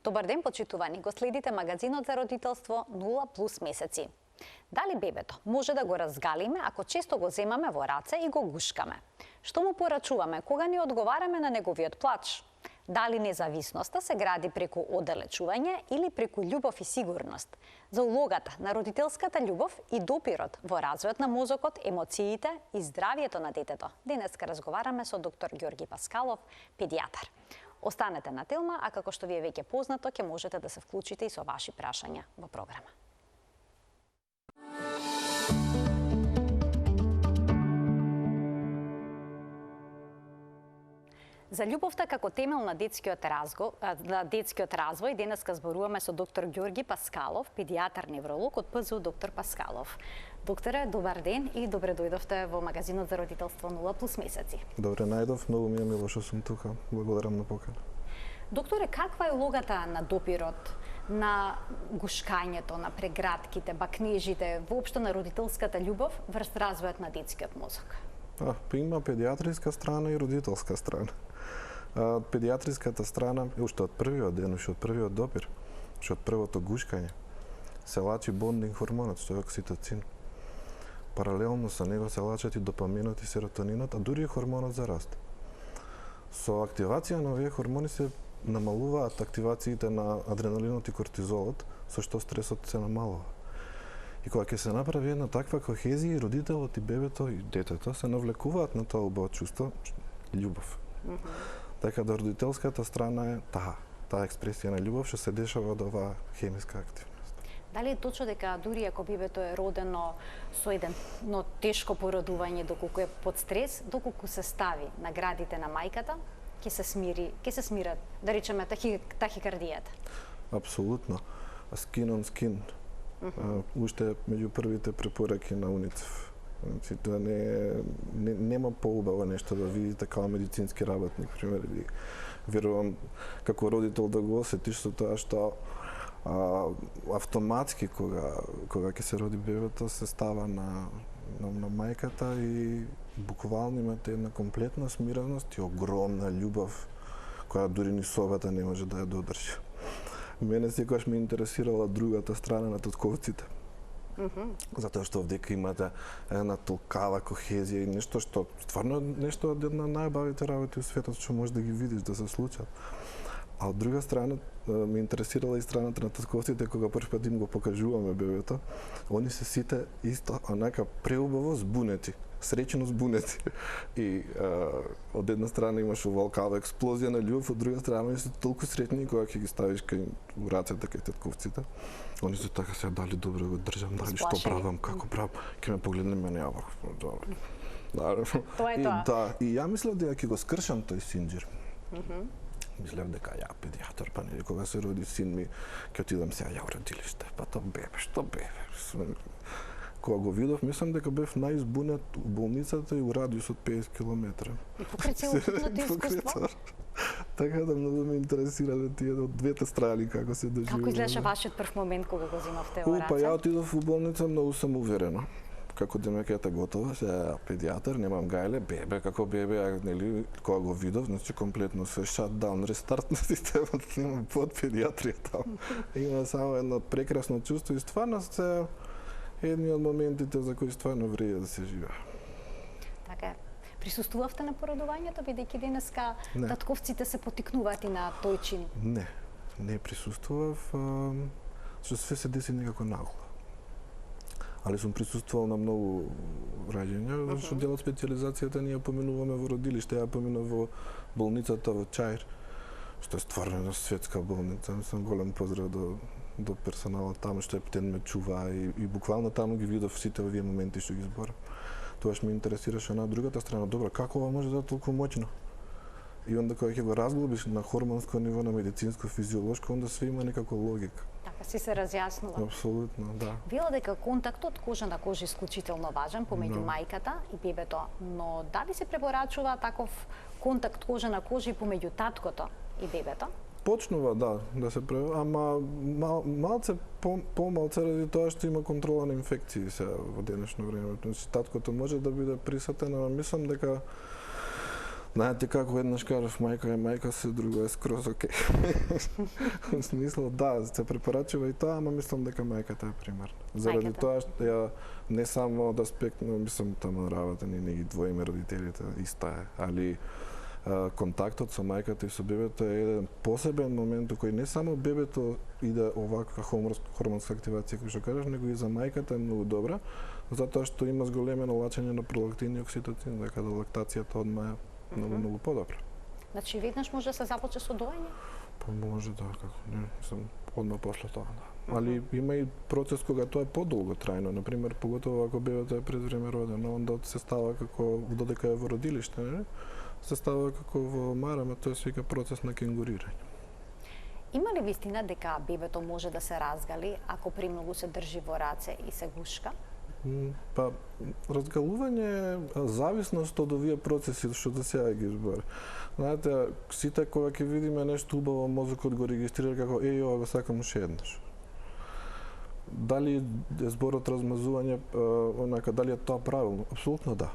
Добар ден, почитувани, го следите магазинот за родителство 0+ месеци. Дали бебето може да го разгалиме ако често го земаме во раце и го гушкаме? Што му порачуваме кога не одговараме на неговиот плач? Дали независноста се гради преку оддалечување или преку љубов и сигурност? За улогата на родителската љубов и допирот во развојот на мозокот, емоциите и здравието на детето, денеска разговараме со доктор Ѓорги Паскалов, педијатар. Останете на Телма, а како што ви е веќе познато, ќе можете да се вклучите и со ваши прашања во програма. За љубовта како темел на детскиот развој, денеска зборуваме со доктор Ѓорги Паскалов, педијатар невролог од ПЗУ доктор Паскалов. Докторе, добар ден и добре дојдовте во магазинот за родителство 0+ месеци. Добре најдов, многу ми е мило што сум тука. Благодарам на покана. Докторе, каква е улогата на допирот, на гушкањето, на прегратките, бакнежите, воопшто на родителската љубов врз развојот на детскиот мозок? Има педијатриска страна и родителска страна. Педијатриската страна, уште од првиот ден, уште од првиот допир, уште од првото гушкање, се лачи бондинг хормонот, што е окситоцин. Паралелно со него се лачат и допаминот и серотонинот, а дури и хормонот за раст. Со активација на овие хормони се намалуваат активациите на адреналинот и кортизолот, со што стресот се намалува. И кога ќе се направи една таква кохезија, родителот и бебето и детето се навлекуваат на тоа убаво чувство, љубов. Така да родителската страна е таа експресија на љубов што се дешава од оваа хемиска активност. Дали е точно дека дури ако бебето е родено со едно тешко породување, доколку е под стрес, доколку се стави на градите на мајката, ќе се смират, да речеме, тахикардијата? Апсолутно. Skin on skin. Уште меѓу првите препораки на УНИЦЕФ. Значи, да нема поубаво нешто да видите као медицински работник, пример, и верувам како родител да го осетиш со тоа што автоматски кога ќе се роди бебето се става на мајката и буквално имате една комплетна смиреност и огромна љубов која дури ни собата не може да ја додржи. Мене секогаш ме интересирала другата страна на татковците. Затоа што овдека имате една толкава кохезија и нешто што стварно нешто од една најбавите работи во светот што можеш да ги видиш да се случат. А од друга страна ме интересирала и страната на татковците кога прв пат им го покажуваме бебето, они се сите исто онака преубаво збунети, среќено збунети. И од една страна имаш оволкава експлозија на љубов, од друга страна се толку среќни кога ќе ги ставиш кај рацете кај татковците. Они се така се дали добро го држам, дали што правам, како правам, ќе ме погледне мене јавак. Тоа е тоа. Да, и ја мислев дека ќе го скршам тој синџир. Мислев дека ја педијатар, па нели кога се роди син ми, ќе отидам сега ја во родилиште, па тоа бебе, што бебе. Кога го видов, мислам дека бев најизбунет у болницата и у радиус од 50 километра. И покрај целокупното искуство? Така да многу ме интересира да тие од двете страни како се доживува. Како изгледаше вашиот прв момент кога го земавте во раце? Па ја отидов у болница многу самоуверено. Како демеката готова, се педијатар, немам гајле, бебе, како бебе, нели, кога го видов, значи комплетно се шатдаун, рестарт на системот, нема под педијатрија таму. Има само едно прекрасно чувство и стварно се едни од моментите за кои стварно вреди да се живее. Така е. Присуствувавте на породувањето, бидејќи денеска татковците се потикнуваат и на тој чин? Не присуствував, што све се деси некако нагло. Али сум присуствувал на многу раѓања, што дел од специјализацијата ние поминуваме во родилиште, ја поминав во болницата во Чаир, што е стварно една светска болница. Сум голем поздрав до персоналот таму што ептен ме чува и буквално таму ги видов сите овие моменти што ги зборам. Тоа што ме интересираше на другата страна, добро, како ова може да е толку моќно? И онда кога ќе го разглобиш на хормонско ниво, на медицинско, физиолошко, онда све има некако логика. Така си се разјаснува. Апсолутно, да. Вела дека контактот кожа на кожа е исклучително важен помеѓу мајката и бебето, но дали се препорачува таков контакт кожа на кожа и помеѓу таткото и бебето? Почнува, да се ама малце помалце ради тоа што има контрола на инфекции во денешно време. Значи, таткото може да биде присутен, ама мислам дека Знаете како еднаш кажав мајка е мајка, се друго е скроз окей. В смисла, да, се препорачува и тоа, ама мислам дека мајката е пример. Заради тоа што ја не само од аспект, но мислам таму работа не ги двоиме родителите, иста е, али контактот со мајката и со бебето е еден посебен момент кој не само бебето иде оваква хормонска активација кој што кажеш, него и за мајката е многу добра, затоа што има зголемено лачење на пролактин и окситоцин, дека да лактацијата одма е многу подобра. Значи веднаш може да се започне со доење? Па може да, како не, сум одма после тоа, да. Али има и процес кога тоа е подолго трајно, например, поготово ако бебето е пред време родено, онда се става како додека е во родилиште, не? Се става како во марама, тоа се вика процес на кенгурирање. Има ли вистина дека бебето може да се разгали ако премногу се држи во раце и се гушка? Па, разгалување е зависност од овие процеси што до сега ги збори. Знаете, сите кога ќе видиме нешто убаво, мозокот го регистрира како ова го сакам уште еднаш. Дали е зборот размазување, онака, дали е тоа правилно? Апсолутно да.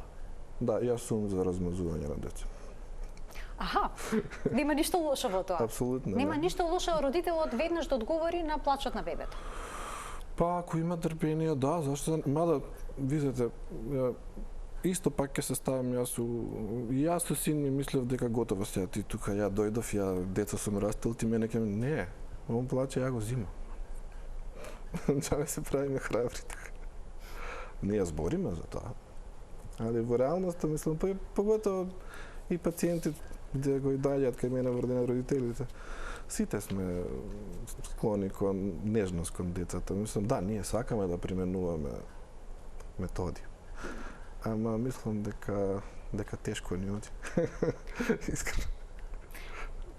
Да, јас сум за размазување на деца. Аха, нема ништо лошо во тоа. Апсолутно. Нема ништо лошо родителот веднаш да одговори на плачот на бебето. Па ако има трпение, да, зашто мада видите, исто пак ќе се ставам јас со син ми мислев дека готово сега ти тука ја дојдов, ја деца сум растил, ти мене ќе не, он плаче, ја го зимам. Чаме се правиме храбри така. Ние збориме за тоа. Али во реалноста мислам поготово и пациенти где го доаѓаат кај мене во родина родителите. Сите сме склони кон нежност кон децата. Мислам, да, ние сакаме да применуваме методи. Ама мислам дека тешко ни оди. Искрено.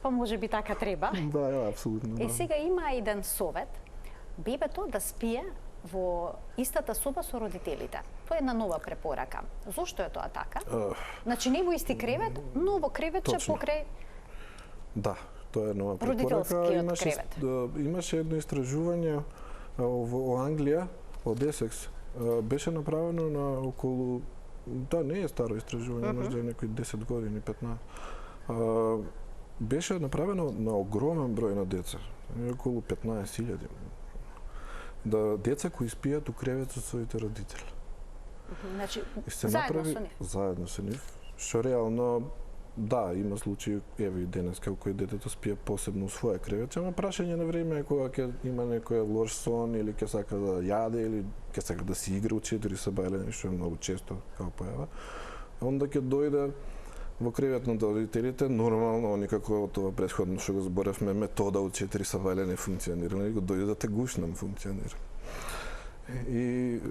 Па може би така треба. Да, апсолутно. И сега има еден совет, бебето да спие во истата соба со родителите. Тоа е една нова препорака. Зошто е тоа така? Значи не во исти кревет, но во креветче покрај. Да, тоа е нова препорака. Имаше едно истражување во Англија, од Есекс. Беше направено на околу, да, не е старо истражување, може да е некои 10 години, 15. Беше направено на огромен број на деца, околу 15.000. Да деца кои спијат у кревет со своите родители. Значи, заедно со нив? Заедно со нив. Што реално, да, има случаи, еве и денеска, кој детето спие посебно у своја кревет, ама прашање на време е кога ќе има некој лош сон или ќе сака да јаде или ќе сака да си игра у 4 сабајлени, што е многу често како појава. Онда ќе дојде во креветот на родителите, нормално, никако тоа претходно што го зборевме, метода у 4 сабајле не функционира, и го дојде да те гушнам функционира. И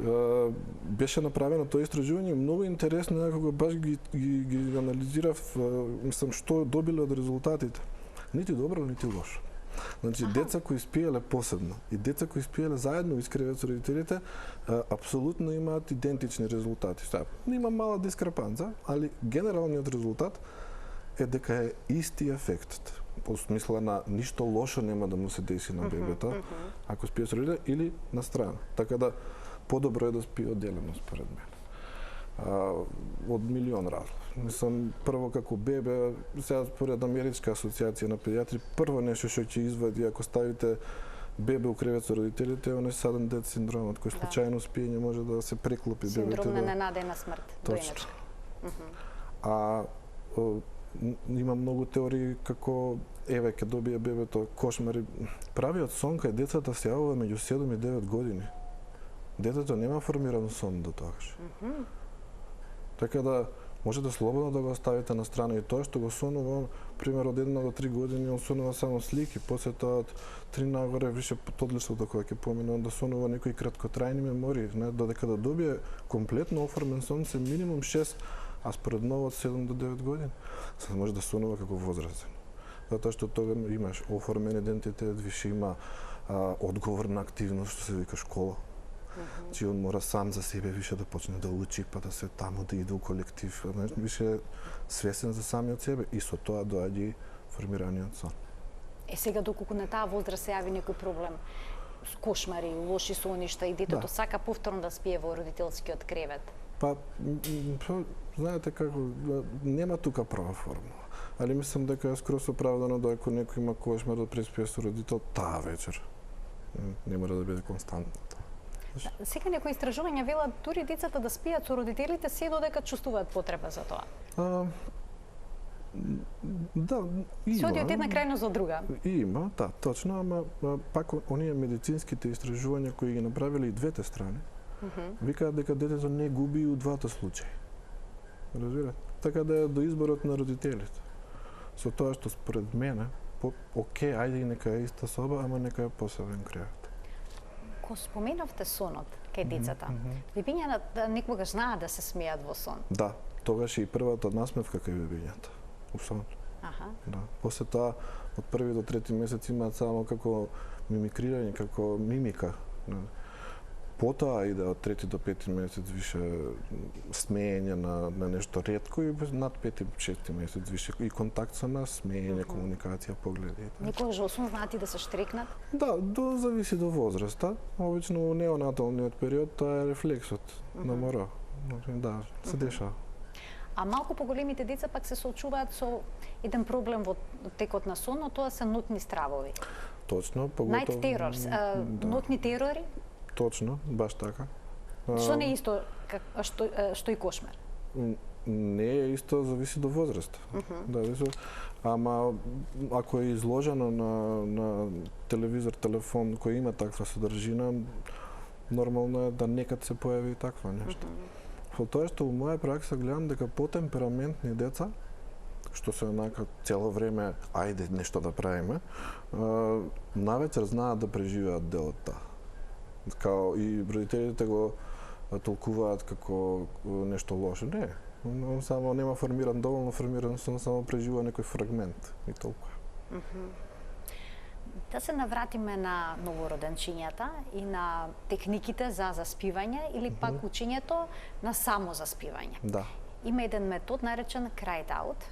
беше направено тоа истражување многу интересно, кога баш ги анализирав, мислам што добиле од резултатите. Нити добро, нити лошо. Значи, деца кои спиеле посебно и деца кои спиеле заедно из кревет со родителите, апсолутно имаат идентични резултати. Има мала дискрепанца, али генералниот резултат е дека е исти ефектот. По смисла на ништо лошо нема да му се деси на бебето, ако спие со родителите или на страна. Така да подобро е да спие одделено според мене. Од милион разлози. Мислам, прво како бебе, сега според Америчка асоциација на педиатри, прво нешто што ќе извади ако ставите бебе у кревет со родителите, он е sudden death синдромот, кој случајно спиење може да се преклопи бебето. Синдром на ненадена смрт. Точно. Има многу теории како еве ќе добие бебето кошмари. Правиот сон кај децата се јавува меѓу 7 и 9 години. Детето нема формиран сон до тогаш. Така да може да слободно да го оставите на страна и тоа што го сонува, пример од 1 до 3 години, он сонува само слики, после тоа од 3 нагоре више подличното кога ќе помине, он да сонува некои краткотрајни мемории, додека да добие комплетно оформен сон се минимум 6, а според новот 7 до 9 години. Се може да сонува како возрастен. Затоа што тога имаш оформен идентитет, више има одговорна активност, што се вика школа. Чи он мора сам за себе више да почне да учи, па да се таму да иде у колектив, више свесен за самиот себе и со тоа доаѓа и формираниот сон. Сега доколку на таа возраст се јави некој проблем, кошмари, лоши соништа и детето сака повторно да спие во родителскиот кревет. Па, знаете како, нема тука права формула. Али мислам дека е скроз оправдано да ако некој има кошмар да преспие со родител таа вечер. Не мора да биде константно. Сега некои истражувања велат дури децата да спијат со родителите се додека чувствуваат потреба за тоа. Да, има. Се оди од една крајност до друга. Има, да, точно, ама пак оние медицинските истражувања кои ги направиле и двете страни, викаат дека детето не губи и у двата случаи. Разбирате? Така да е до изборот на родителите. Со тоа што според мене, окей, ајде и нека е иста соба, ама нека е посебен кревет. Ко споменавте сонот кај децата, бебињата некогаш знаат да се смеат во сон. Да, тогаш и првата насмевка кај бебињата. Сон. Да. После тоа, од први до трети месец имаат само како мимикрирање, како мимика. Потоа иде од трети до пети месец више смеење на нешто ретко и над пети, шести месец више и контакт со нас, смеење, комуникација, погледи. Некогаш во сон знаат и да се штрекнат? Да, зависи до возраста. Обично во неонаталниот период тоа е рефлексот на моро. Да, се дешава. А малку поголемите деца пак се соочуваат со еден проблем во текот на сонот, тоа се нотни стравови. Точно, поготово. Night terrors, нотни терори? Точно, баш така. Што не е исто што и кошмар? Не е исто, зависи до возраста. Да, ама ако е изложено на телевизор, телефон кој има таква содржина, нормално е да некад се појави и таква нешто. Во тоа што во моја пракса гледам дека потемпераментни деца, што се онака цело време ајде нешто да правиме, навечер знаат да преживеат дел од таа. Као и родителите го толкуваат како нешто лошо. Не, он само нема доволно формиран сон, само преживува некој фрагмент и толку. Да се навратиме на новороденчињата и на техниките за заспивање или пак учењето на само заспивање. Да. Има еден метод наречен cried out,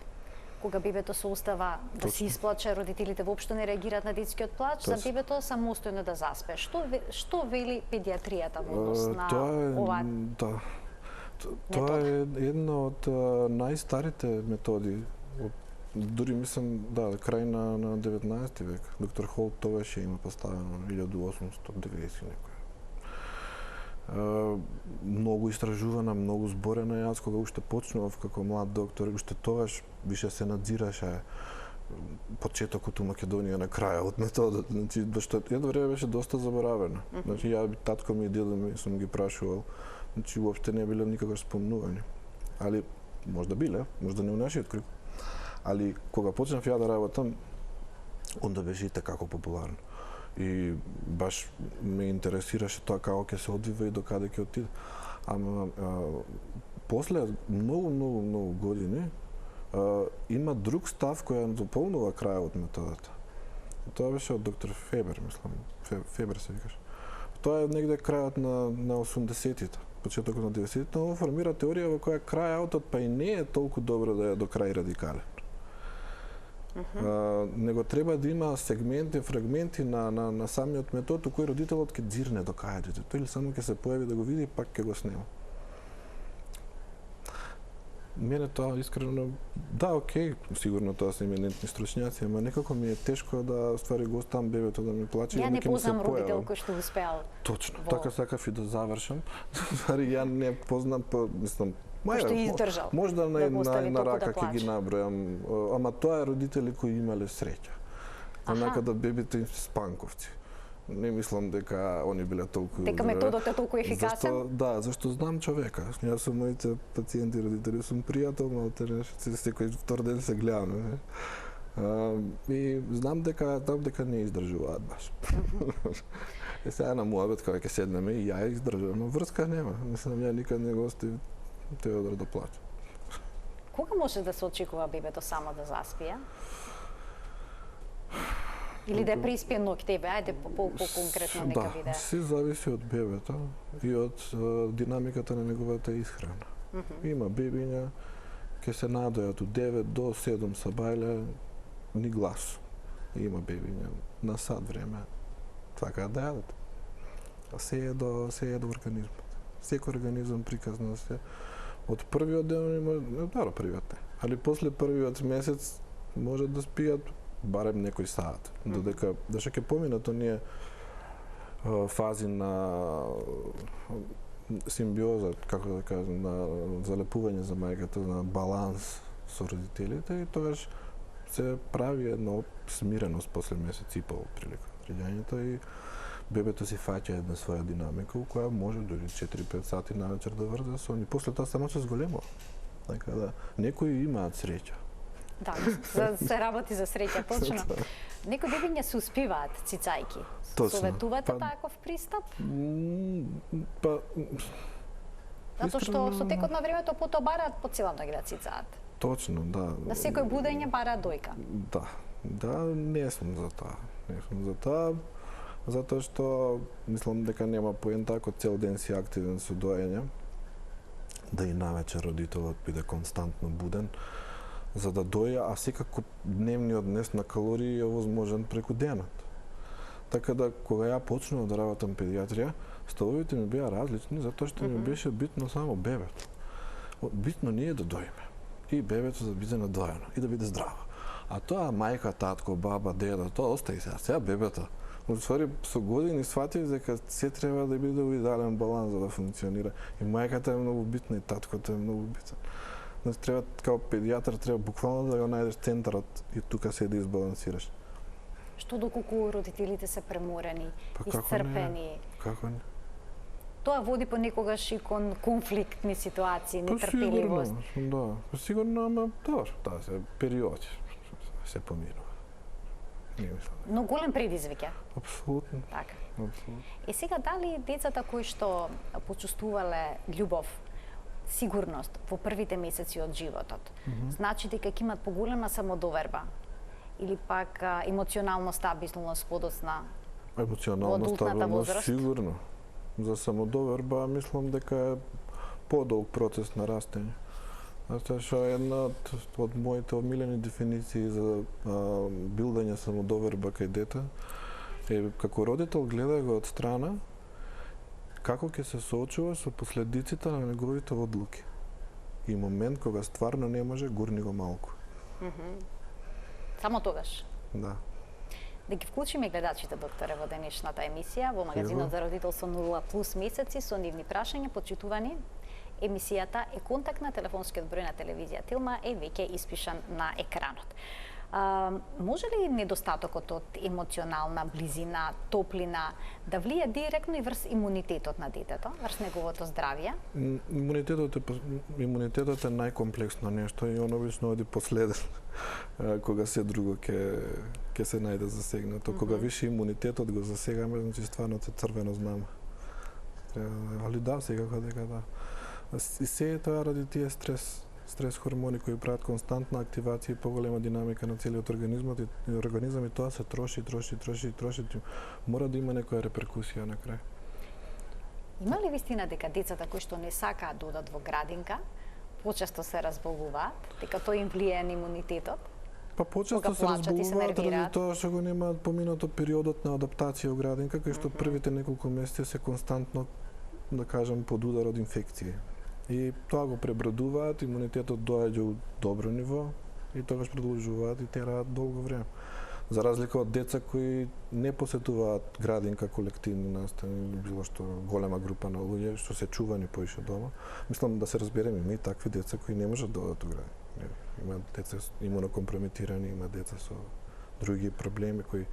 кога бебето се устава да се исплаче, родителите воопшто не реагираат на детскиот плач, за бебето самостојно да заспе. Што вели педиатријата во однос на ова? Тоа е една од најстарите методи. Дури мислам, да, крај на 19 век. Доктор Холт тогаш ја има поставено 1890 некој. Многу истражувана, многу зборена. Јас кога уште почнував како млад доктор, уште тогаш више се надзираше почетокот у Македонија на крајот методот. Значи, што едно време беше доста заборавено. Значи, татко ми и дедо ми сум ги прашувал, значи уопште не биле никогаш спомнувани. Али можда биле, можда не у нашиот круг. Али кога почнав ја да работам, онда беше и како популарно. И баш ме интересираше тоа како ќе се одвива и до каде ќе отиде. Ама после многу години има друг став кој дополнува крајот методата. Тоа беше од доктор Фебер, мислам. Фебер се викаш. Тоа е негде крајот на 80-тите, почетокот на 90-тите, но формира теорија во која крајаутот па и не е толку добро да е до крај радикален. Него треба да има сегменти, фрагменти на самиот метод у кој родителот ќе дзирне до кај детето или само ќе се појави да го види и пак ќе го снема. Мене тоа искрено, да, окей, сигурно тоа се еминентни стручњаци, ама некако ми е тешко да ствари го оставам бебето да ми плаче. Ја не познам родител кој што успеал. Точно, така сакав и да завршам. Ствари ја не познам, мислам, што издржал. Можда на рака ќе ги набројам, ама тоа е родители кои имале среќа. Онака да бебите им се спанковци. Не мислам дека они биле толку... Дека методот е толку ефикасен? Зашто знам човека. Јас со моите пациенти и родители сум пријател, малте секој втор ден се гледаме. И знам дека не издржуваат баш. Сега на муабет кога ќе седнеме и ја издржувам, но врска нема. Мислам, ја никад не го остави Теодор да плаче. Кога може да се очекува бебето само да заспие? Или да приспие ноќте, ајде по-конкретно нека биде. Да, се зависи од бебето и од динамиката на неговата исхрана. Има бебиња ќе се надојат од 9 до 7 сабајле ни глас. Има бебиња на сат време така да јадат. А се е до организмот. секој организам приказно се. Од првиот ден има, првиот не, али после првиот месец може да спијат барем некој саат, додека ќе поминат оние фази на симбиоза, како да кажем, на залепување за мајката, на баланс со родителите и тогаш се прави една смиреност после месец и пол прилика раѓањето и бебето си фаќа една своја динамика која може дури 4-5 сати навечер да врзе со и после тоа само се зголемува. Така да некои имаат среќа. Да, се работи за среќа, точно. Некои бебиња се успиваат цицајки. Советувате таков пристап? Па затоа што со текот на времето потоа бараат поцелам да ги да цицаат. Точно, да. На секој будење бараат дојка. Да, не сум за тоа. Не сум за тоа, затоа што мислам дека нема поента ако цел ден си активен со доење, да и навечер родителот биде константно буден, за да доја, а секако дневниот днес на калории е возможен преку денот. Така да, кога ја почнував да работам педиатрија, ставовите ми беа различни, затоа што ми беше битно само бебето. Битно ние да доиме. И бебето да биде надоено, и да биде здраво. А тоа мајка, татко, баба, деда, тоа остаи сега бебето. Уствари, со години сватив дека се треба да биде во идеален баланс за да функционира. И мајката е многу битна, и таткото е многу битен. Значи, треба, као педијатар, треба буквално да го најдеш центарот и тука се да избалансираш. Што доколку родителите се преморени, исцрпени? Како не? Тоа води понекогаш и кон конфликтни ситуации, нетрпеливост. Сигурно, ама добро, таа се периоди, се поминува. Но голем предизвик е. Апсолутно. Така. Апсолутно. Сега, дали децата кои што почувствувале љубов, сигурност во првите месеци од животот, значи дека ќе имат поголема самодоверба или пак емоционално стабилност подоцна емоционално стабилност, сигурно. За самодоверба мислам дека е подолг процес на растење. Затоа што една од моите омилени дефиниции за билдање самодоверба кај дете е како родител гледа го од страна како ќе се соочува со последиците на неговите одлуки. И момент кога стварно не може, гурни го малку. Само тогаш? Да. Да ги вклучиме гледачите, докторе, во денешната емисија, во магазинот за родителство 0+ месеци со нивни прашања, почитувани. Емисијата е контактна, телефонскиот број на телевизија Тилма е веќе испишан на екранот. Може ли недостатокот од емоционална близина, топлина да влие директно и врз имунитетот на детето, врз неговото здравје? Имунитетот е најкомплексно нешто и он обично оди последен кога се друго ќе се најде засегнато. Кога више имунитетот го засегаме, значи стварно се црвено знаме. Али да, секако дека да. И се тоа ради тие стрес хормони кои прават константна активација и поголема динамика на целиот организам и тоа се троши. Мора да има некоја реперкусија на крај. Има ли вистина дека децата кои што не сакаат да одат во градинка, почесто се разболуваат, дека тоа им влијае на имунитетот? Па почесто се разболуваат ради тоа што го немаат поминато периодот на адаптација во градинка, кај што првите неколку месеци се константно, да кажем, под удар од инфекции. И тоа го пребродуваат, имунитетот доаѓа у добро ниво и тогаш продолжуваат и тераат долго време. За разлика од деца кои не посетуваат градинка, колективни настани, било што голема група на луѓе, што се чувани поише дома. Мислам да се разбереме, има и такви деца кои не можат да одат у градинка. Има деца имунокомпрометирани, има деца со други проблеми кои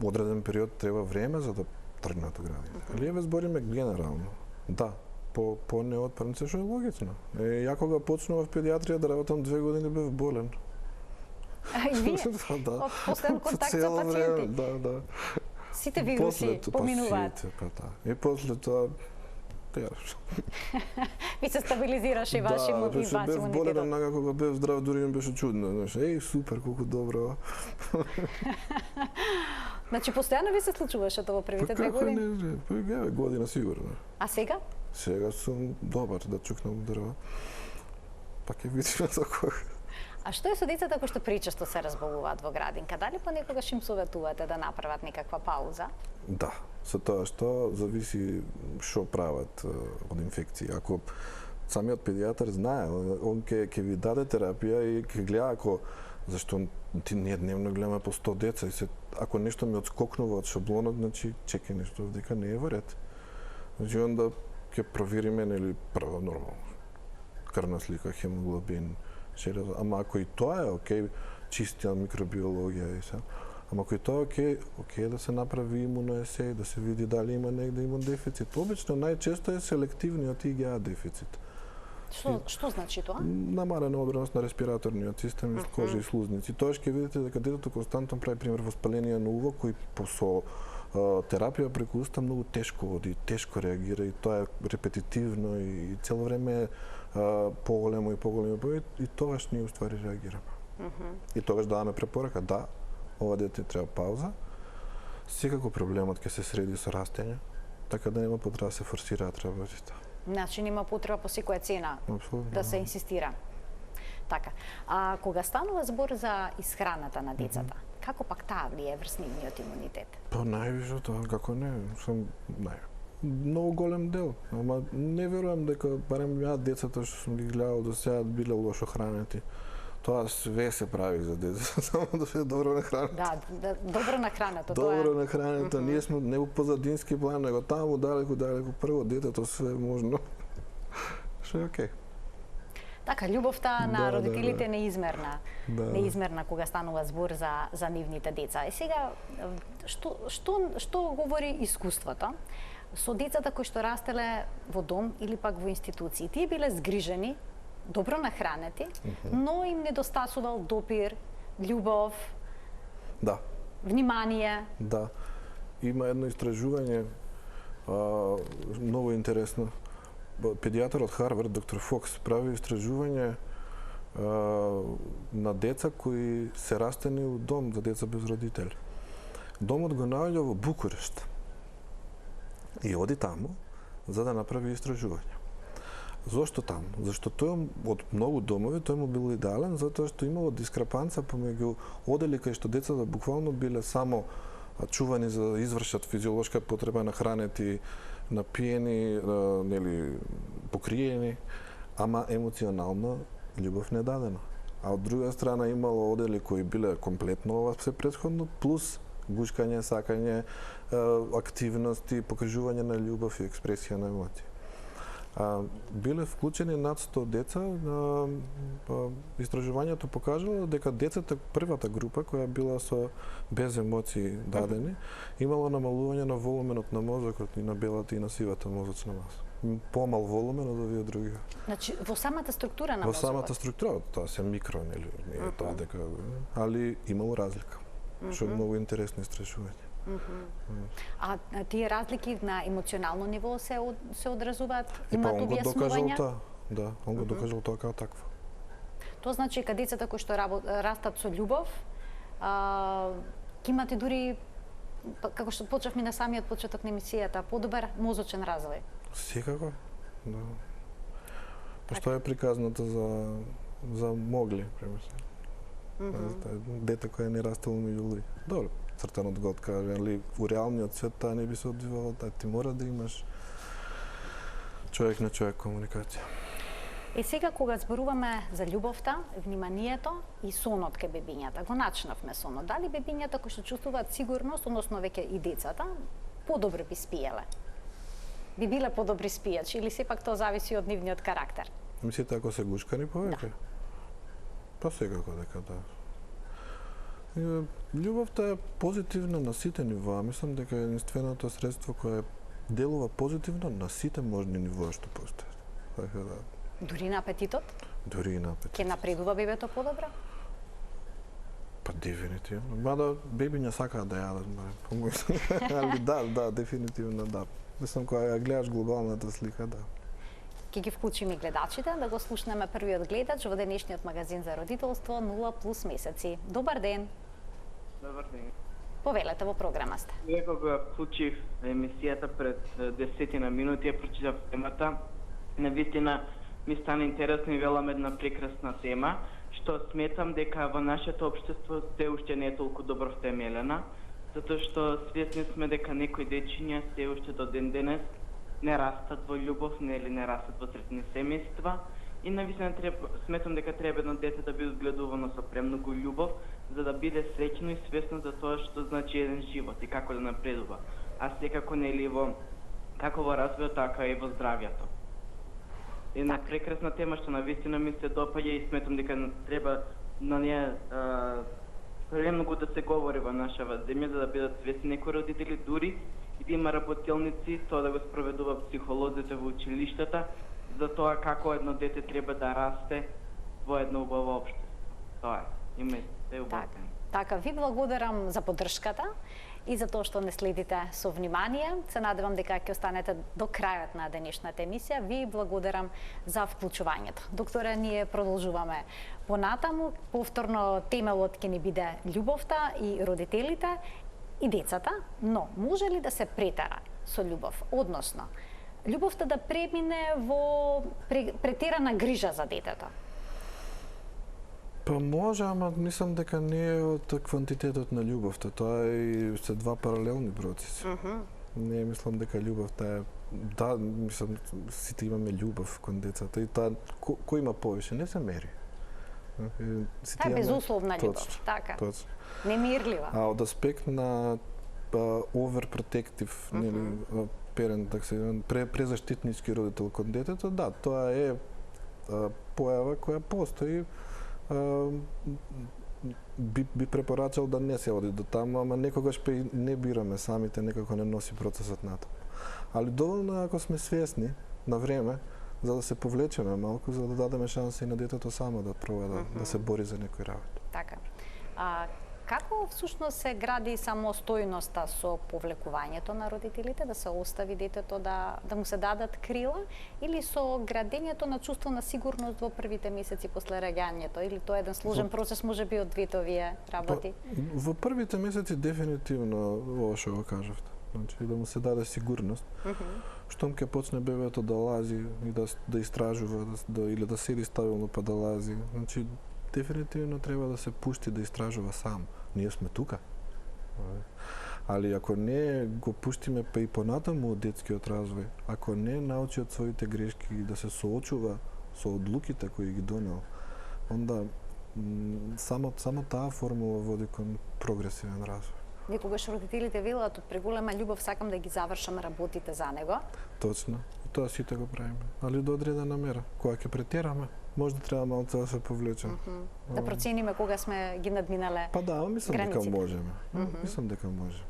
одреден период треба време за да тргнат у градинка. Али еве збориме генерално. Да, по неотпренце, што е логично. Ја кога почнував педиатрија да работам 2 години бев болен. И вие? Од последен контакт со пациенти? Да. Сите вируси поминуваат? И после тоа Ви се стабилизираше ваш имунитет. Да, бев болен, онака кога бев здрав, дури ми беше чудно. Еј, супер, колку добро. Значи, постојано ви се случуваше тоа во првите 2 години? Па не, година сигурно. А сега? Сега сум добар да чукнам дрва. Па ќе видиме за кога. А што е со децата кои што пречесто се разболуваат во градинка? Дали понекогаш им советувате да направат некаква пауза? Да, со тоа што зависи што прават од инфекција. Ако самиот педијатар знае, он ќе ви даде терапија и ќе гледа ако зашто ние дневно гледаме по 100 деца и ако нешто ми отскокнува од шаблонот, значи чекај нешто дека не е во ред. Значи онда ќе провериме нели прво нормално. Крвна слика, хемоглобин, железо, ама ако и тоа е окей, чиста микробиологија и се. Ама ако и тоа е окей да се направи имуноесеј, да се види дали има негде имун дефицит. Обично најчесто е селективниот IgA дефицит. Што значи тоа? Намалена одбраност на респираторниот систем, кожа и слузници. Тоа ќе видите дека детето константно прави пример воспаление на уво кој со терапија преку уста многу тешко оди, тешко реагира и тоа е репетитивно и цело време е поголемо и поголемо и тогаш ние уствари реагираме. И тогаш даваме препорака, да, ова дете треба пауза. Секако проблемот ќе се среди со растење, така да нема потреба да се форсираат работите. Значи нема потреба по секоја цена да се инсистира. Така. А кога станува збор за исхраната на децата, како пак таа влие врз нивниот имунитет? Па највише тоа, како не, многу голем дел, ама не верувам дека барем ја децата што сум ги гледал до сега биле лошо хранети. Тоа све се прави за деца, само да се добро нахранет. Да, добро нахрането, тоа е. Добро нахрането, ние сме не позадински план, него таму далеку прво детето све можно. Што е окей. Така, љубовта на родителите неизмерна. Неизмерна кога станува збор за нивните деца. И сега, што говори искуството со децата кои што растеле во дом или пак во институции? Тие биле згрижени, добро нахранети, но им недостасувал допир, љубов, внимание. Да. Има едно истражување многу интересно. Педијатар од Харвард, доктор Фокс, прави истражување на деца кои се растени у дом за деца без родители. Домот го наоѓа во Букурешт и оди таму за да направи истражување. Зошто таму? Зашто тој од многу домови тој му бил идеален затоа што имало дискрапанца помеѓу одели кај што децата буквално биле само чувани за да извршат физиолошка потреба на хранети, напиени, нели покриени, ама емоционално љубов не дадена. А од друга страна имало одели кои биле комплетно ова се претходно плюс гушкање, сакање, активности, покажување на љубов и експресија на емоции. Биле вклучени над 100 деца. Истражувањето покажало дека децата, првата група која била со без емоции дадени, имало намалување на волуменот на мозокот и на белата и на сивата мозочна маса. Помал волумен од овие други. Значи во самата структура на мозокот. Во самата структура, тоа се микро, нели, не е тоа дека, али имало разлика. Што е многу интересно истражување. А тие разлики на емоционално ниво се одразуваат? Имаат објаснувања? Да, он го докажал тоа како такво. Тоа значи дека децата кои што растат со љубов, ќе имате дури, како што почнавме на самиот почеток на емисијата, подобар мозочен развој. Секако, да. Што е приказната за Могли, примерно. Дете кој не растело меѓу луѓе. Добро. Цртанот го откаже, али у реалниот свет таа не би се одвивало, ти мора да имаш човек на човек комуникација. И сега кога зборуваме за љубовта, вниманието и сонот кај бебињата, го начнавме сонот. Дали бебињата кои што чувствуваат сигурност, односно веќе и децата, подобро би спиеле? Би биле подобри спијачи или сепак тоа зависи од нивниот карактер? Мислите ако се гушкани повеќе? Да. Па секако дека да. Љубовта е позитивна на сите нивоа. Мислам дека е единственото средство кое делува позитивно на сите можни нивоа што постојат. Така да. Дури на апетитот? Дури и на апетитот. Ке напредува бебето подобро? Па дефинитивно. Мада бебиња сакаат да јадат, али да, дефинитивно да. Мислам кога ја гледаш глобалната слика, да. Ке ги вклучиме гледачите да го слушнеме првиот гледач во денешниот магазин за родителство 0+ месеци. Добар ден. Добар ден. Повелете, во програма сте. Кога го вклучив емисијата пред 10 минути, ја прочитав темата. Навистина ми стана интересно и велам една прекрасна тема, што сметам дека во нашето општество се уште не е толку добро втемелена, затоа што свесни сме дека некои дечиња се уште до ден денес не растат во љубов, нели не растат во сретни семејства, и навистина сметам дека треба едно дете да биде одгледувано со премногу љубов, за да биде среќно и свесно за тоа што значи еден живот и како да напредува. А секако нели како во развојот, така и во здравјето. Една прекрасна тема што навистина ми се допаѓа и сметам дека треба на неја премногу да се говори во нашава земја, за да бидат свесни некои родители, дури и да има работелници, тоа да го спроведува психолозите во училиштата, за тоа како едно дете треба да расте во едно убаво општество. Тоа е. Има се убаво. Така, ви благодарам за поддршката и за тоа што не следите со внимание. Се надевам дека ќе останете до крајот на денешната емисија. Ви благодарам за вклучувањето. Докторе, ние продолжуваме понатаму. Повторно темелот ќе ни биде љубовта и родителите и децата, но може ли да се претера со љубов? Односно, љубовта да премине во претерана грижа за детето? Па може, ама мислам дека не е од квантитетот на љубовта. Тоа е се два паралелни процеси. Не мислам дека љубовта е... Да, мислам, сите имаме љубов кон децата и таа кој има повише, не се мери. Таа е безусловна љубов, така. Точно. Немирлива. А од аспект на overprotective, нели, парент, така се презаштитнички родител кон детето, да, тоа е појава која постои. Би препорачал да не се оди до таму, ама некогаш не бираме самите, некако не носи процесот натаму. Али доволно ако сме свесни на време, за да се повлечеме малку, за да дадеме шанса и на детето само да проба да се бори за некои работи. Така. Како всушност се гради самостојноста со повлекувањето на родителите, да се остави детето да му се дадат крила, или со градењето на чувство на сигурност во првите месеци после раѓањето, или тоа е еден сложен процес, можеби од двете овие работи? Во првите месеци дефинитивно ова што го кажавте. Значи да му се даде сигурност. Штом ќе почне бебето да лази и да истражува, или да седи стабилно па да лази, значи дефинитивно треба да се пушти да истражува сам. Ние сме тука. Али ако не го пуштиме па и понатаму од детскиот развој, ако не научи од своите грешки и да се соочува со одлуките кои ги донел, онда само таа формула води кон прогресивен развој. Некогаш родителите велат, од преголема љубов сакам да ги завршам работите за него. Точно. Тоа сите го правиме. Али до одредена мера. Кога ќе претераме, може да треба малку да се повлечеме. Да процениме кога сме ги надминале. Па да, мислам границите. дека можеме. Мислам дека можеме.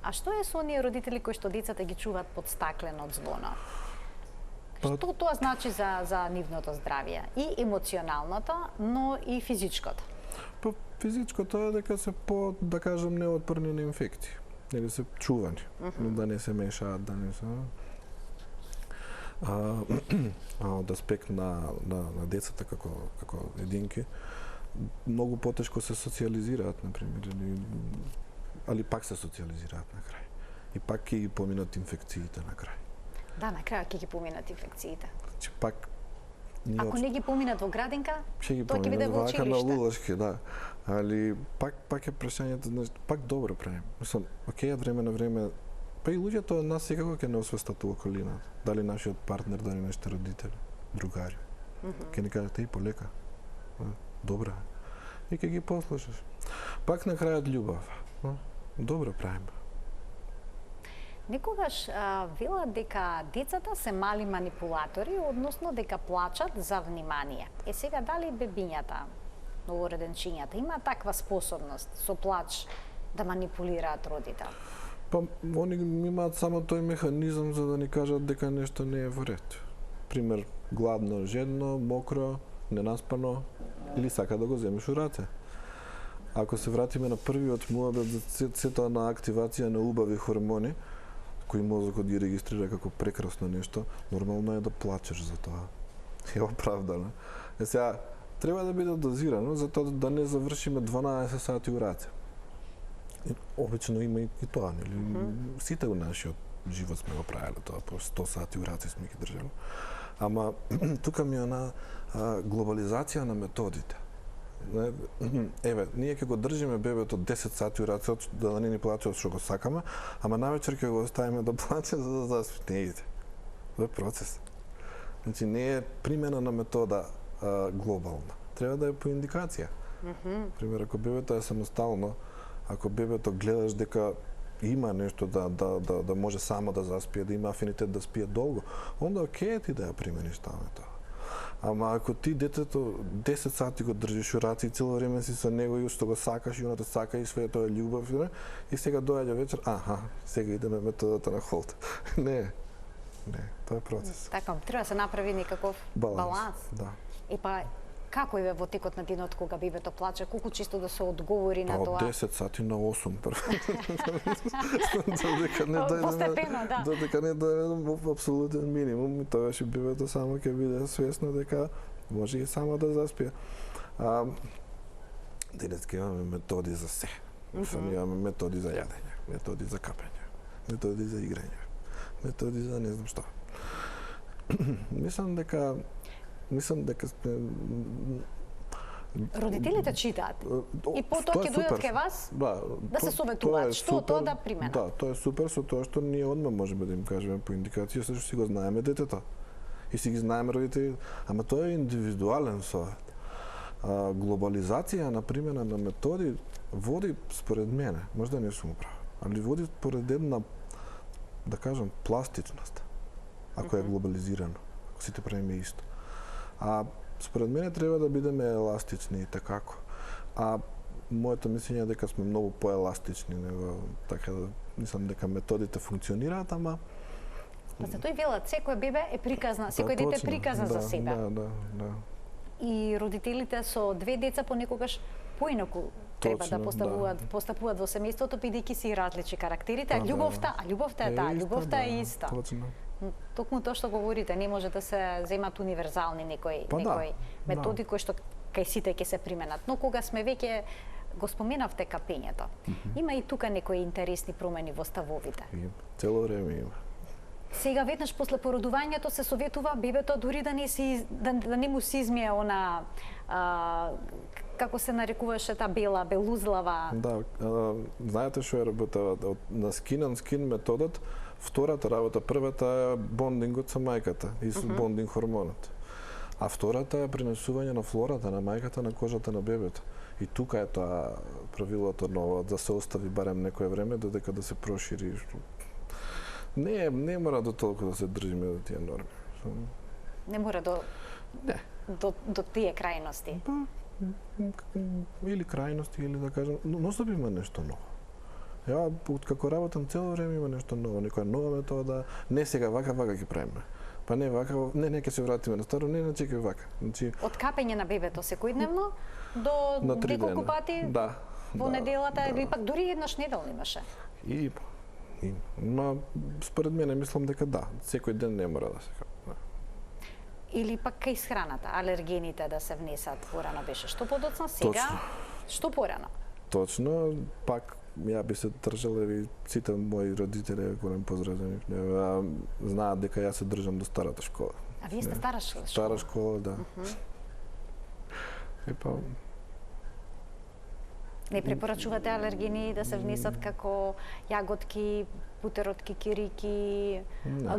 А што е со оние родители кои што децата ги чуваат под стаклено звоно? Што тоа значи за нивното здравје? И емоционалното, но и физичкото? Па физичкото е дека се да кажам, неотпорни на инфекции. Или се чувани, да не се мешаат, да не се... од аспект на децата како единки, многу потешко се социализираат, например, али пак се социализираат на крај. И пак ќе ги поминат инфекциите на крај. Да, на крај ќе ги поминат инфекциите. Значи пак ако не ги поминат во градинка, тоа ќе биде во училиште. На Лулашки, да. Али пак е прашањето, пак добро правим. Мислам, окей, време на време, па и луѓето од нас секако ќе не освестат у околината. Дали нашиот партнер, дали нашите родители, другари. Ќе ни кажат, и полека. Добра. И ќе ги послушаш. Пак на крајот љубов. Добро правим. Некогаш велат дека децата се мали манипулатори, односно дека плачат за внимание. Сега дали бебињата, новороденчињата, има таква способност со плач да манипулираат родител? Па, они имаат само тој механизам за да ни кажат дека нешто не е во ред. Пример, гладно, жедно, мокро, ненаспано, или сака да го земеш у раце. Ако се вратиме на првиот муабет за сето на активација на убави хормони, кои мозокот ги регистрира како прекрасно нешто, нормално е да плачеш за тоа. Е оправдано. Сега, треба да биде дозирано, затоа да не завршиме 12 сати у раце. Обично има и тоа, нели? Сите у нашиот живот сме го правеле тоа, по 100 сати у раце сме ги држали. Ама тука ми е она глобализација на методите. Еве, ние ќе го држиме бебето 10 сати у рацот да не ни плаче што го сакаме, ама навечер ќе го оставиме да плаче за да заспи. Не иде. Тоа е процес. Значи не е примена на метода глобална. Треба да е по индикација. Пример, ако бебето е самостално, ако бебето гледаш дека има нешто да може само да заспие, да има афинитет да спие долго, онда окей ти да ја примениш таа метода. Ама ако ти детето 10 сати го држиш у раци и цело време си со него и што го сакаш и оната сака и све тоа е љубов, и сега доаѓа вечер, сега идеме методата на Холт. Не, тоа е процес. Така, треба да се направи некаков баланс. Да. И па како е во текот на денот кога бебето плаче, колку чисто да се одговори на тоа? Од 10 сати на 8 прво. Додека не дојде. Постепено, да. Додека не дојде во апсолутен минимум, и тогаш бебето само ќе биде свесно дека може и само да заспие. Денеска имаме методи за се. Имаме методи за јадење, методи за капење, методи за играње, методи за не знам што. Мислам дека родителите читаат. И потоа ќе дојдат кај вас да се советуваат што тоа да применат. Да, тоа е супер со тоа што ние одма можеме да им кажеме по индикација што си го знаеме детето. И си ги знаеме родителите, ама тоа е индивидуален совет. Глобализација на примена на методи води според мене, можда не сум прав, али води според една, да кажам, пластичност. Ако е глобализирано, ако сите правиме исто. Според мене треба да бидеме еластични и такако. Моето мислење е дека сме многу поеластични, него така да мислам дека методите функционираат, ама Па за тој велат секој бебе е приказна, секој дете е приказна за себе. Да. И родителите со две деца понекогаш поинаку треба да постапуваат во семејството, бидејќи си различни карактерите, а љубовта е таа, љубовта е иста. Точно. Токму тоа што говорите, не може да се земат универзални некои методи кои што кај сите ќе се применат. Но кога сме веќе го споменавте капењето, има и тука некои интересни промени во ставовите. Цело време има. Сега веднаш после породувањето се советува бебето дури да не му се измие она како се нарекуваше таа белузлава. Да, знаете што е работа на skin on skin методот. Втората работа, првата е бондингот со мајката и со бондинг хормонот. А втората е пренесување на флората на мајката на кожата на бебето. И тука е тоа правилото ново, да се остави барем некое време додека да се прошири. Не мора до толку да се држиме до тие норми. Не мора до тие крајности. Или крајности, или да кажем, но се има нешто ново. Ја, како работам цело време има нешто ново, некоја нова метода, не сега вака ќе правиме. Па не вака, не ќе се вратиме на старо, не чекај вака. Значи од капење на бебето секојдневно до неколку пати во неделата или пак дури еднаш неделно имаше. Ма според мене мислам дека секој ден не мора да се капе. Или пак кај исхраната, алергените да се внесат порано беше. Што подоцна сега? Што порано? Точно, пак ја би се држал, и сите мои родители, голем поздрав за нив, знаат дека јас се држам до старата школа. А вие сте стара школа? Стара школа, да. Не препорачувате алергени да се внесат како јаготки, бутеротки, кирики,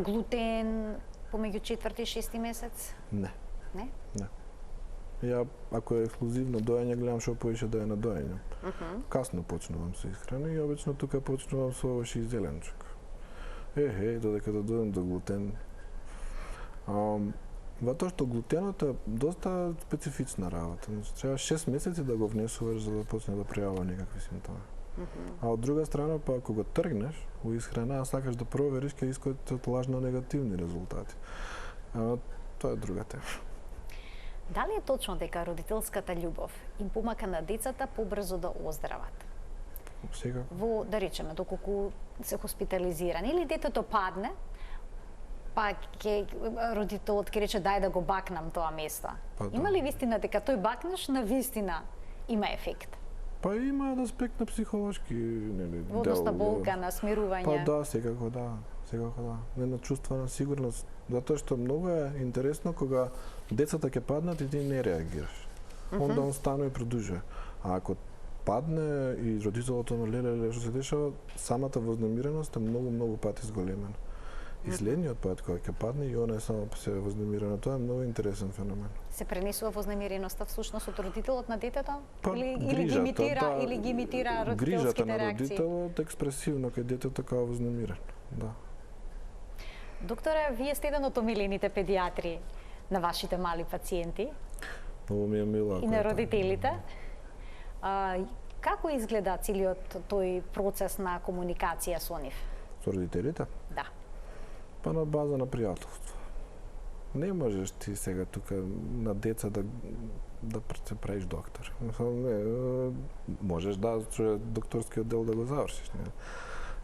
глутен помеѓу 4 и 6 месец? Не. Не? Не. Ја, ако е ексклузивно доење, гледам што поише да е на доење. Касно почнувам со исхрана и обично тука почнувам со овош и зеленчук. Додека да дојдем до глутен. Затоа што глутенот е доста специфична работа. Треба 6 месеци да го внесуваш за да почне да пројавува некакви симптоми. А од друга страна, па ако го тргнеш во исхрана, а сакаш да провериш, ќе искаат лажно негативни резултати. Тоа е друга тема. Дали е точно дека родителската љубов им помака на децата побрзо да оздрават? Сега? Во, да речеме, доколку се хоспитализирани или детето падне, па родителот ќе рече дај да го бакнам тоа место. Има ли вистина дека тој бакнеш на вистина има ефект? Па има аспект на психолошки дел. Односно болка, на смирување. Па секако да. секако да. Една чувствена сигурност, затоа што многу е интересно кога децата ќе паднат и ти не реагираш. Онда он станува и продолжува. А ако падне и родителот леле што се дешава, самата вознемиреност е многу пати зголемена. И следниот пат кога ќе падне и она е само по себе вознемирена, тоа е многу интересен феномен. Се пренесува вознемиреноста всушност од родителот на детето? Или грижата, ги имитира родителските грижата на реакции? родителот експресивно кај детето како вознемирен. Да. Докторе, вие сте еден од омилените педиатри на вашите мали пациенти Многу ми е мило. и на родителите. Како изгледа целиот тој процес на комуникација со нив? Со родителите? Да. Па на база на пријателство. Не можеш ти сега тука на деца да се правиш доктор. Не, можеш да со докторскиот дел да го завршиш, не.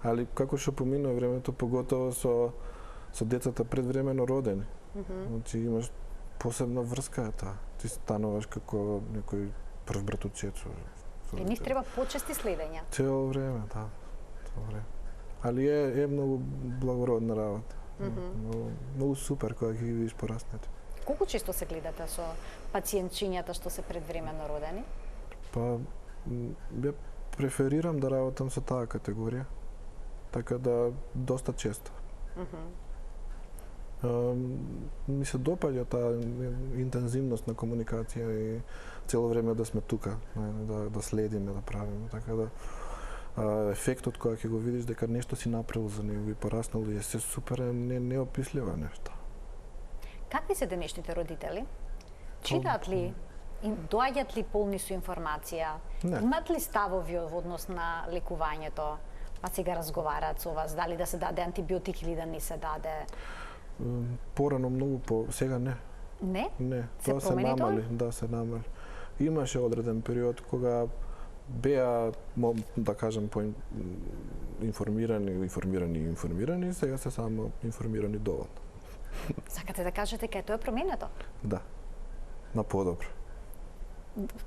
Али како што поминува времето, поготово со децата предвремено родени. Значи имаш посебна врска тоа. Ти стануваш како некој прв братовчет со И нив треба почести следења. Цело време, да. Цело време. Али е многу благородна работа. Многу супер кога ги видиш пораснати. Колку често се гледате со пациентчињата што се предвремено родени? Па, ја преферирам да работам со таа категорија, така да доста често. Ми се допаѓа таа интензивност на комуникација и цело време да сме тука, да следиме, да правиме, така да ефектот кога ќе го видиш дека нешто си направил за него и пораснал и е се супер, неописливо нешто. Какви се денешните родители? Читаат ли? Доаѓаат ли полни со информација? Не. Имаат ли ставови во однос на лекувањето? Па сега разговараат со вас, дали да се даде антибиотик или да не се даде? Порано многу сега не. Не? Не, Се тоа се промени тоа? намали, да се намали. Имаше одреден период кога беа, да кажем, информирани, сега се само информирани доволно. Сакате да кажете кај тоа е променето? Да, на подобро.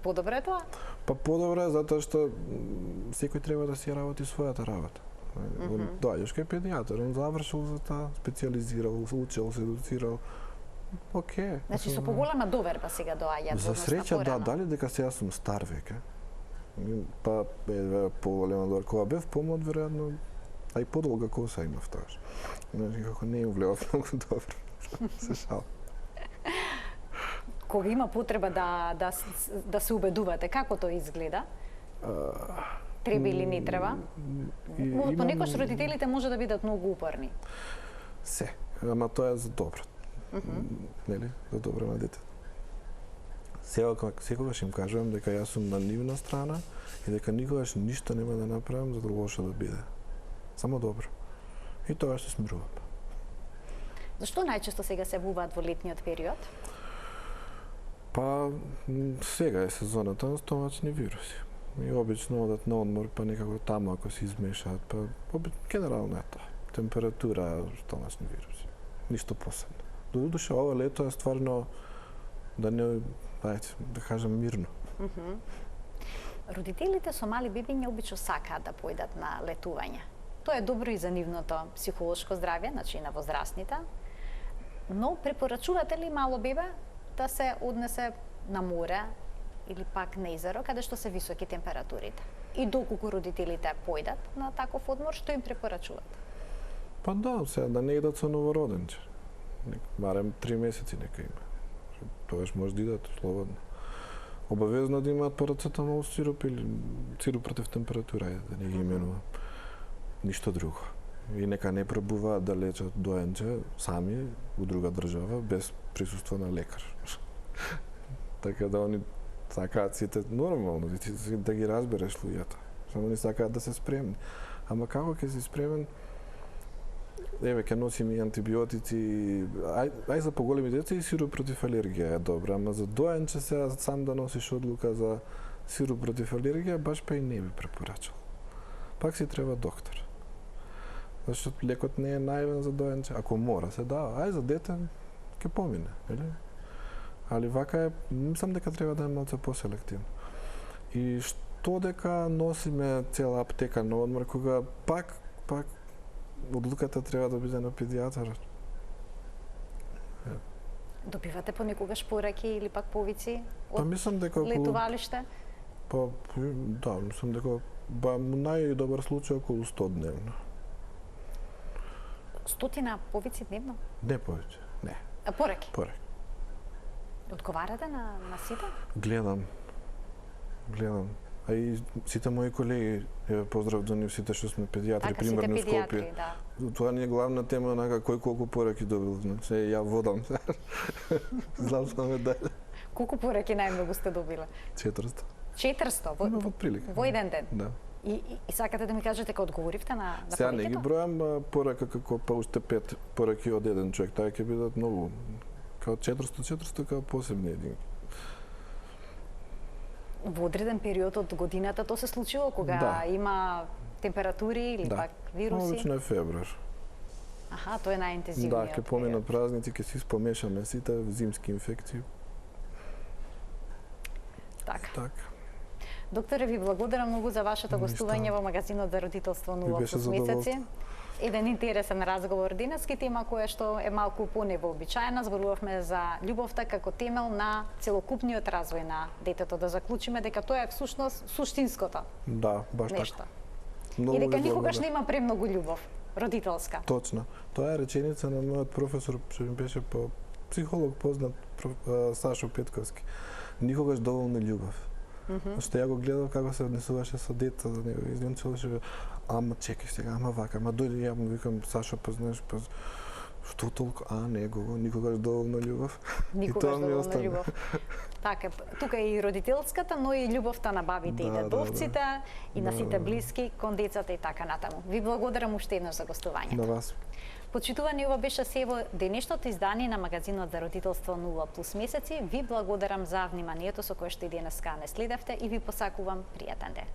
Подобро е тоа? Па подобро е затоа што секој треба да си работи својата работа. Доаѓаш кај педијатар, он завршил за таа, специализирал, учел, се едуцирал. Океј. Значи со поголема доверба сега доаѓаат За во однос на среќа, да, порано. дали дека сега сум стар веќе. Па поголема доверба. Кога бев помлад, веројатно, а и подолга коса имав тогаш. Значи, како не им влева многу добро. Се шал. Кога има потреба да се убедувате, како тоа изгледа? Треба или не треба? Понекогаш родителите може да бидат многу упорни. Се, ама тоа е за добро. Нели? За добро на детето. Секогаш им кажувам дека јас сум на нивна страна и дека никогаш ништо нема да направам за да лошо да биде. Само добро. И тоа што смирувам. Зашто најчесто сега се јавуваат во летниот период? Па сега е сезоната на стомачни вируси. И обично одат на одмор, па некако таму ако се измешаат, па генерално е тоа. Температура, стомачни вируси. Ништо посебно. Додуше ова лето е стварно да не, да кажам мирно. Родителите со мали бебиња обично сакаат да појдат на летување. Тоа е добро и за нивното психолошко здравје, значи и на возрастните. Но препорачувате ли мало бебе да се однесе на море или пак на езеро, каде што се високи температурите? И доколку родителите појдат на таков одмор, што им препорачувате? Па да, сега да не идат со новороденче. Барем 3 месеци нека има. Тоаш може да идат слободно. Обавезно да имаат парацетамол сироп или сироп против температура, да не ги именувам. Ништо друго. И нека не пробуваат да лечат доенче сами у друга држава без присуство на лекар. Така да они сакаат сите нормално да ги разбереш луѓето. Само не сакаат да се спремни. Ама како ќе си спремен? Еве, ќе носим и антибиотици, ај за поголеми деца и сироп против алергија е добро, ама за доенче сега сам да носиш одлука за сироп против алергија, баш па и не би препорачал. Пак си треба доктор. Зашто лекот не е најавен за доенче, ако мора се дава, ај за дете ќе помине, нели? Али вака е, мислам дека треба да е малце поселективно. И што дека носиме цела аптека на одмор, кога пак одлуката треба да биде на педијатарот. Добивате понекогаш пораки или пак повици Па од мислам дека летувалиште? Па да, мислам дека најдобар случај околу 100 дневно. 100 повици дневно? Не повеќе, не. А пораки? Пораки. Одговарате на сите? Гледам. А и сите мои колеги, поздрав до нив сите што сме педијатри, Така, примерно сите Скопје. педијатри, да. Тоа не е главна тема, онака кој колку пораки добил, значи ја водам. Знам само медаља. Колку пораки најмногу сте добиле? 400. 400 Во прилика. во еден ден? Да. И сакате да ми кажете кога одговоривте на Сега не ги пораките? бројам порака како па уште 5 пораки од еден човек, таа ќе бидат многу. Као 400 као посебни единки. Во одреден период од годината тоа се случило кога Да. има температури или Да. пак вируси? Обично е февруар. Аха, тоа е Да, најинтензивниот. ќе поминат празници, ќе си спомешаме сите зимски инфекции. Така. Така. Докторе, ви благодарам многу за вашето Ништо. гостување во магазинот за родителство Ми 0 беше плюс месеци. задоволство. Еден интересен разговор денески, тема која што е малку поневообичаена. Зборувавме за љубовта како темел на целокупниот развој на детето. Да заклучиме дека тоа е всушност суштинското Да, баш нешто. така. И Многу дека ви никогаш благодарам. нема премногу љубов родителска. Точно. Тоа е реченица на мојот професор, што ми беше по психолог познат, Сашо Петковски. Никогаш доволно љубов. Што ја го гледав како се однесуваше со дете за него. Изненчуваше, ама чекај сега, ама вака, ама дојде ја му викам Сашо, па знаеш, па што толку, него, никогаш доволно љубов. Никогаш доволно љубов. Така, тука е и родителската, но и љубовта на бабите и Да, дедовците, и на Да, сите да. блиски кон децата и така натаму. Ви благодарам уште еднаш за гостувањето. На вас. Почитувани, ова беше се во денешното издание на магазинот за родителство 0 плюс месеци. Ви благодарам за вниманието со кое што и денеска не следевте и ви посакувам пријатен ден.